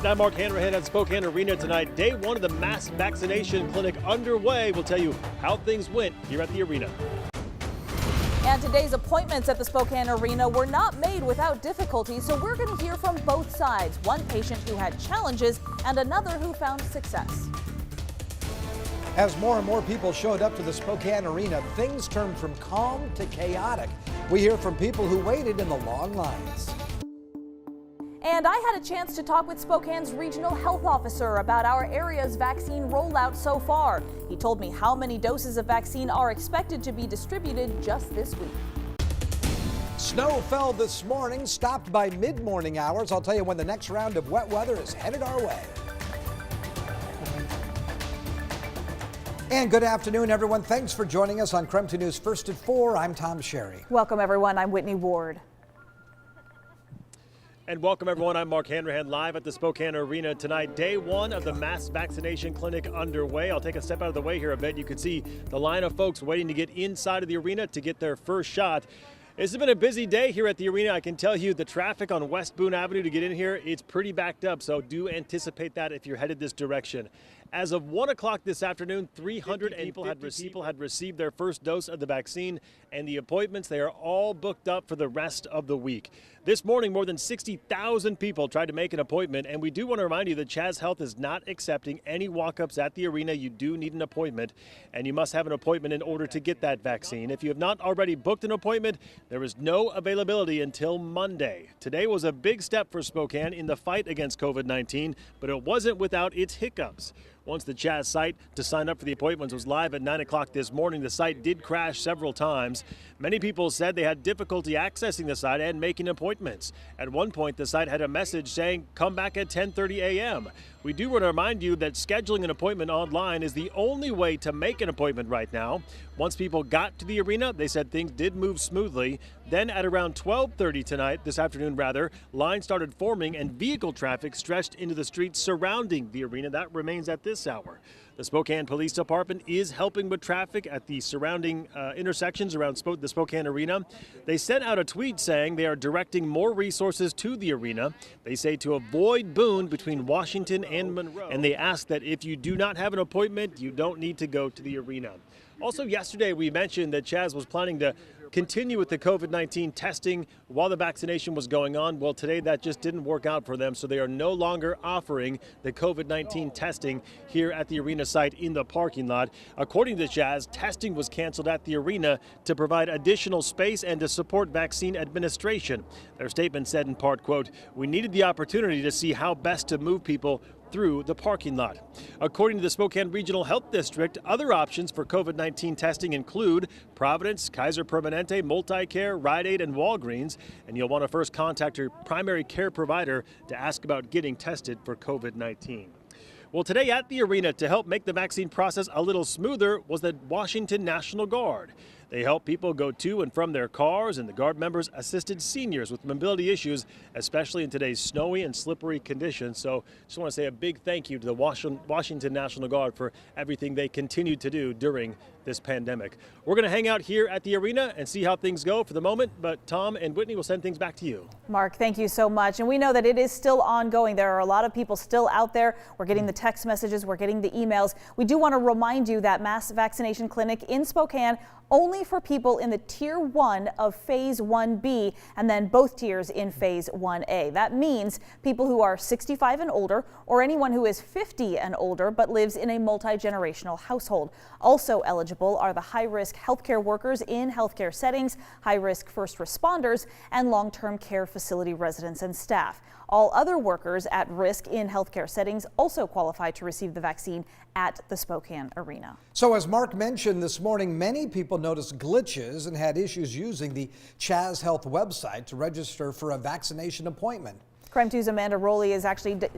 And I'm Mark Hanrahan at Spokane Arena tonight. Day one of the mass vaccination clinic underway. We'll tell you how things went here at the arena. And today's appointments at the Spokane Arena were not made without difficulty, so we're going to hear from both sides. One patient who had challenges and another who found success. As more and more people showed up to the Spokane Arena, things turned from calm to chaotic. We hear from people who waited in the long lines. And I had a chance to talk with Spokane's regional health officer about our area's vaccine rollout so far. He told me how many doses of vaccine are expected to be distributed just this week. Snow fell this morning, stopped by mid-morning hours. I'll tell you when the next round of wet weather is headed our way. And good afternoon, everyone. Thanks for joining us on KREM 2 News First at 4. I'm Tom Sherry. Welcome, everyone. I'm Whitney Ward. And welcome, everyone. I'm Mark Hanrahan live at the Spokane Arena tonight. Day one of the mass vaccination clinic underway. I'll take a step out of the way here a bit. You can see the line of folks waiting to get inside of the arena to get their first shot. It's been a busy day here at the arena. I can tell you the traffic on West Boone Avenue to get in here, it's pretty backed up, so do anticipate that if you're headed this direction. As of 1 o'clock this afternoon, 300 people had received their first dose of the vaccine, and the appointments, they are all booked up for the rest of the week. This morning, more than 60,000 people tried to make an appointment, and we do want to remind you that Chaz Health is not accepting any walk-ups at the arena. You do need an appointment, and you must have an appointment in order to get that vaccine. If you have not already booked an appointment, there is no availability until Monday. Today was a big step for Spokane in the fight against COVID-19, but it wasn't without its hiccups. Once the Chaz site to sign up for the appointments was live at 9 o'clock this morning, the site did crash several times. Many people said they had difficulty accessing the site and making appointments. At one point, the site had a message saying, "Come back at 10:30 a.m. We do want to remind you that scheduling an appointment online is the only way to make an appointment right now. Once people got to the arena, they said things did move smoothly. Then at around 12:30 this afternoon, lines started forming and vehicle traffic stretched into the streets surrounding the arena. That remains at this hour. The Spokane Police Department is helping with traffic at the surrounding intersections around the Spokane Arena. They sent out a tweet saying they are directing more resources to the arena. They say to avoid Boone between Washington and Monroe, and they ask that if you do not have an appointment, you don't need to go to the arena. Also yesterday, we mentioned that Chaz was planning to continue with the COVID-19 testing while the vaccination was going on. Well, today that just didn't work out for them, so they are no longer offering the COVID-19 testing here at the arena site in the parking lot. According to Chaz, testing was canceled at the arena to provide additional space and to support vaccine administration. Their statement said in part, quote, "We needed the opportunity to see how best to move people through the parking lot." According to the Spokane Regional Health District, other options for COVID-19 testing include Providence, Kaiser Permanente, Multicare, Rite Aid, and Walgreens. And you'll want to first contact your primary care provider to ask about getting tested for COVID-19. Well, today at the arena, to help make the vaccine process a little smoother, was the Washington National Guard. They help people go to and from their cars, and the Guard members assisted seniors with mobility issues, especially in today's snowy and slippery conditions. So just want to say a big thank you to the Washington National Guard for everything they continue to do during this pandemic. We're going to hang out here at the arena and see how things go for the moment, but Tom and Whitney will send things back to you. Mark, thank you so much. And we know that it is still ongoing. There are a lot of people still out there. We're getting the text messages, we're getting the emails. We do want to remind you that mass vaccination clinic in Spokane only for people in the Tier 1 of Phase 1B and then both tiers in Phase 1A. That means people who are 65 and older or anyone who is 50 and older but lives in a multi-generational household. Also eligible are the high-risk healthcare workers in healthcare settings, high-risk first responders, and long-term care facility residents and staff. All other workers at risk in healthcare settings also qualify to receive the vaccine at the Spokane Arena. So as Mark mentioned this morning, many people noticed glitches and had issues using the Chaz Health website to register for a vaccination appointment. KREM 2's Amanda Rowley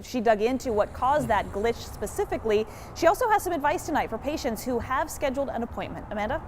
she dug into what caused that glitch specifically. She also has some advice tonight for patients who have scheduled an appointment. Amanda?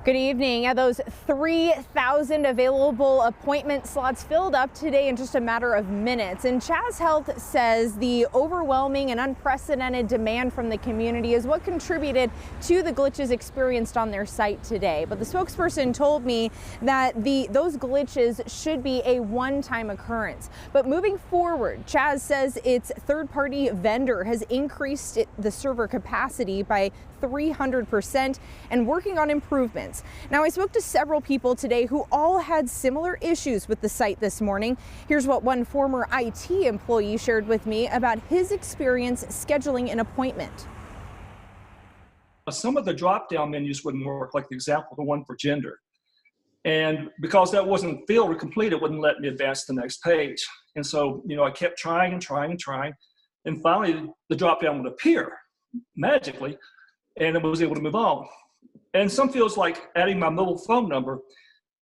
Good evening. Those 3,000 available appointment slots filled up today in just a matter of minutes. And Chaz Health says the overwhelming and unprecedented demand from the community is what contributed to the glitches experienced on their site today. But the spokesperson told me that those glitches should be a one-time occurrence. But moving forward, Chaz says its third-party vendor has increased the server capacity by 300% and working on improvements. Now, I spoke to several people today who all had similar issues with the site this morning. Here's what one former IT employee shared with me about his experience scheduling an appointment. Some of the drop-down menus wouldn't work, like the example, the one for gender. And because that wasn't filled or complete, it wouldn't let me advance to the next page. And so, I kept trying and trying and trying. And finally, the drop-down would appear magically, and I was able to move on. And some fields, like adding my mobile phone number,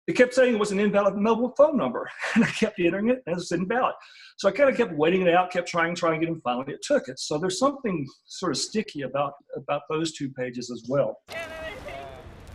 it kept saying it was an invalid mobile phone number. And I kept entering it, and it was invalid. So I kind of kept waiting it out, kept trying, and finally it took it. So there's something sort of sticky about those two pages as well.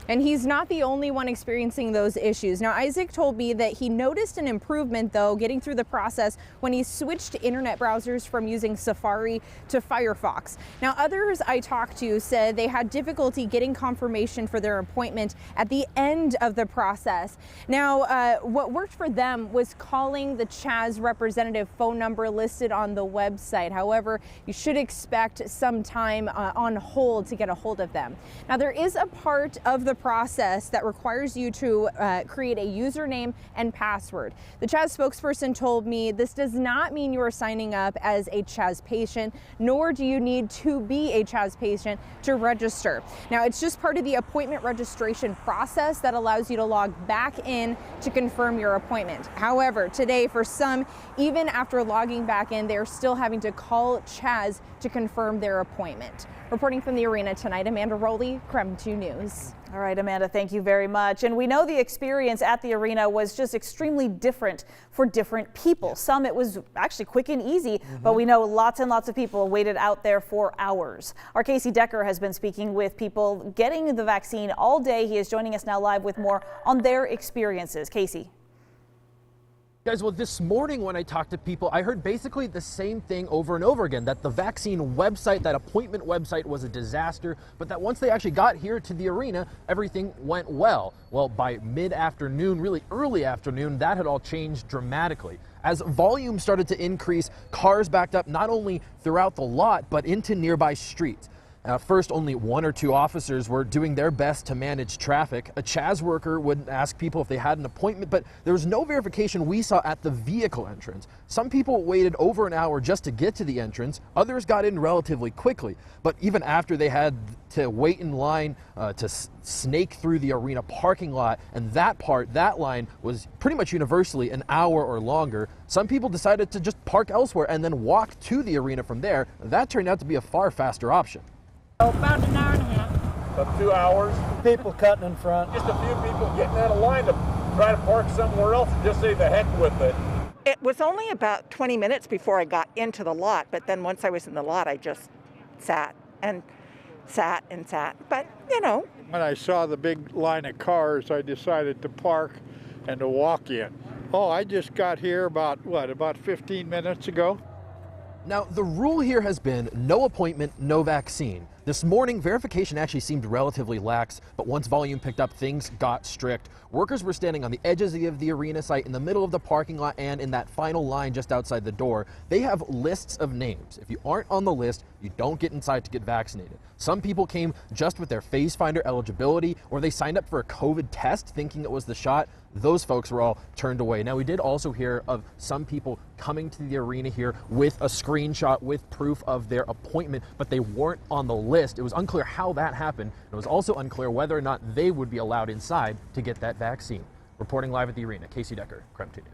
And he's not the only one experiencing those issues. Now, Isaac told me that he noticed an improvement, though, getting through the process when he switched internet browsers from using Safari to Firefox. Now, others I talked to said they had difficulty getting confirmation for their appointment at the end of the process. Now, what worked for them was calling the Chaz representative phone number listed on the website. However, you should expect some time on hold to get a hold of them. Now, there is a part of the process that requires you to create a username and password. The Chaz spokesperson told me this does not mean you are signing up as a Chaz patient, nor do you need to be a Chaz patient to register. Now, it's just part of the appointment registration process that allows you to log back in to confirm your appointment. However, today, for some, even after logging back in, they're still having to call Chaz to confirm their appointment. Reporting from the arena tonight, Amanda Rowley, KREM 2 News. All right, Amanda, thank you very much. And we know the experience at the arena was just extremely different for different people. Yeah. Some it was actually quick and easy, but we know lots and lots of people waited out there for hours. Our Casey Decker has been speaking with people getting the vaccine all day. He is joining us now live with more on their experiences. Casey. Guys, well, this morning when I talked to people, I heard basically the same thing over and over again, that the vaccine website, that appointment website was a disaster, but that once they actually got here to the arena, everything went well. Well, by mid-afternoon, really early afternoon, that had all changed dramatically. As volume started to increase, cars backed up not only throughout the lot, but into nearby streets. First, only 1 or 2 officers were doing their best to manage traffic. A Chaz worker would ask people if they had an appointment, but there was no verification we saw at the vehicle entrance. Some people waited over an hour just to get to the entrance. Others got in relatively quickly. But even after they had to wait in line to snake through the arena parking lot, and that line was pretty much universally an hour or longer, some people decided to just park elsewhere and then walk to the arena from there. That turned out to be a far faster option. About an hour and a half. About 2 hours. People cutting in front. Just a few people getting out of line to try to park somewhere else and just say the heck with it. It was only about 20 minutes before I got into the lot, but then once I was in the lot, I just sat and sat and sat. But, When I saw the big line of cars, I decided to park and to walk in. Oh, I just got here about 15 minutes ago. Now, the rule here has been no appointment, no vaccine. This morning, verification actually seemed relatively lax, but once volume picked up, things got strict. Workers were standing on the edges of the arena site, in the middle of the parking lot, and in that final line just outside the door. They have lists of names. If you aren't on the list, you don't get inside to get vaccinated. Some people came just with their face finder eligibility, or they signed up for a COVID test thinking it was the shot. Those folks were all turned away. Now, we did also hear of some people coming to the arena here with a screenshot with proof of their appointment, but they weren't on the list. It was unclear how that happened. It was also unclear whether or not they would be allowed inside to get that vaccine. Reporting live at the arena, Casey Decker, KREM 2 News.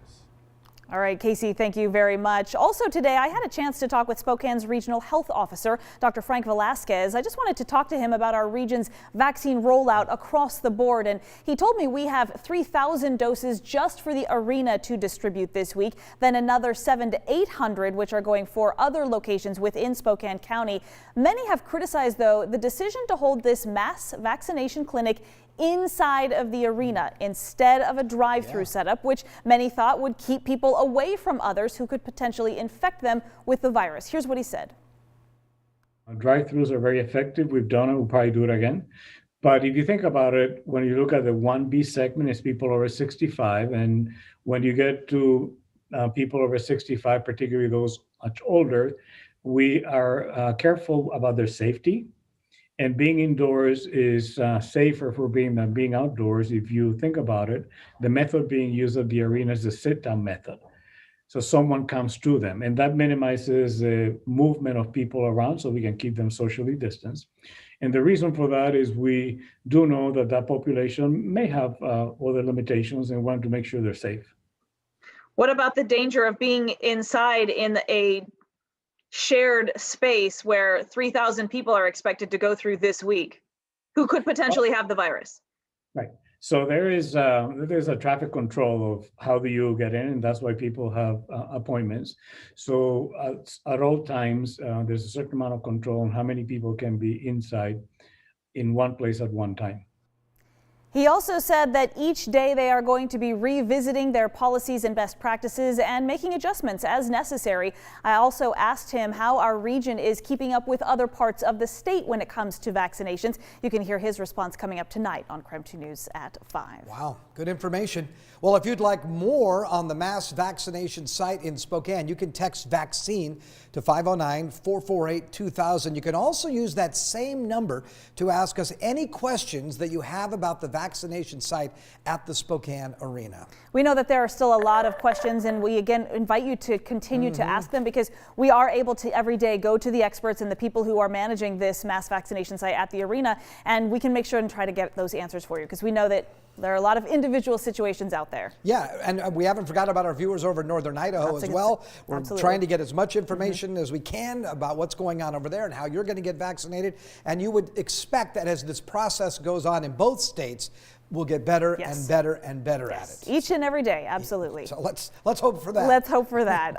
All right, Casey, thank you very much. Also today, I had a chance to talk with Spokane's Regional Health Officer, Dr. Frank Velasquez. I just wanted to talk to him about our region's vaccine rollout across the board. And he told me we have 3,000 doses just for the arena to distribute this week, then another 700 to 800, which are going for other locations within Spokane County. Many have criticized, though, the decision to hold this mass vaccination clinic inside of the arena instead of a drive-through setup, which many thought would keep people away from others who could potentially infect them with the virus. Here's what he said. Drive-throughs are very effective. We've done it. We'll probably do it again. But if you think about it, when you look at the 1B segment, it's people over 65. And when you get to people over 65, particularly those much older, we are careful about their safety. And being indoors is safer for being outdoors. If you think about it, the method being used at the arena is the sit-down method. So someone comes to them, and that minimizes the movement of people around so we can keep them socially distanced. And the reason for that is we do know that that population may have other limitations and want to make sure they're safe. What about the danger of being inside in a shared space where 3,000 people are expected to go through this week who could potentially have the virus? Right. So there's a traffic control of how do you get in, and that's why people have appointments. So at all times, there's a certain amount of control on how many people can be inside in one place at one time. He also said that each day they are going to be revisiting their policies and best practices and making adjustments as necessary. I also asked him how our region is keeping up with other parts of the state when it comes to vaccinations. You can hear his response coming up tonight on KREM 2 News at 5. Wow, good information. Well, if you'd like more on the mass vaccination site in Spokane, you can text vaccine to 509-448-2000. You can also use that same number to ask us any questions that you have about the vaccination site at the Spokane Arena. We know that there are still a lot of questions, and we again invite you to continue to ask them, because we are able to every day go to the experts and the people who are managing this mass vaccination site at the arena, and we can make sure and try to get those answers for you, because we know that there are a lot of individual situations out there. Yeah, and we haven't forgotten about our viewers over in Northern Idaho as well. We're trying to get as much information as we can about what's going on over there and how you're going to get vaccinated. And you would expect that as this process goes on in both states, we'll get better and better and better at it. Each and every day, absolutely. So let's hope for that. Let's hope for that.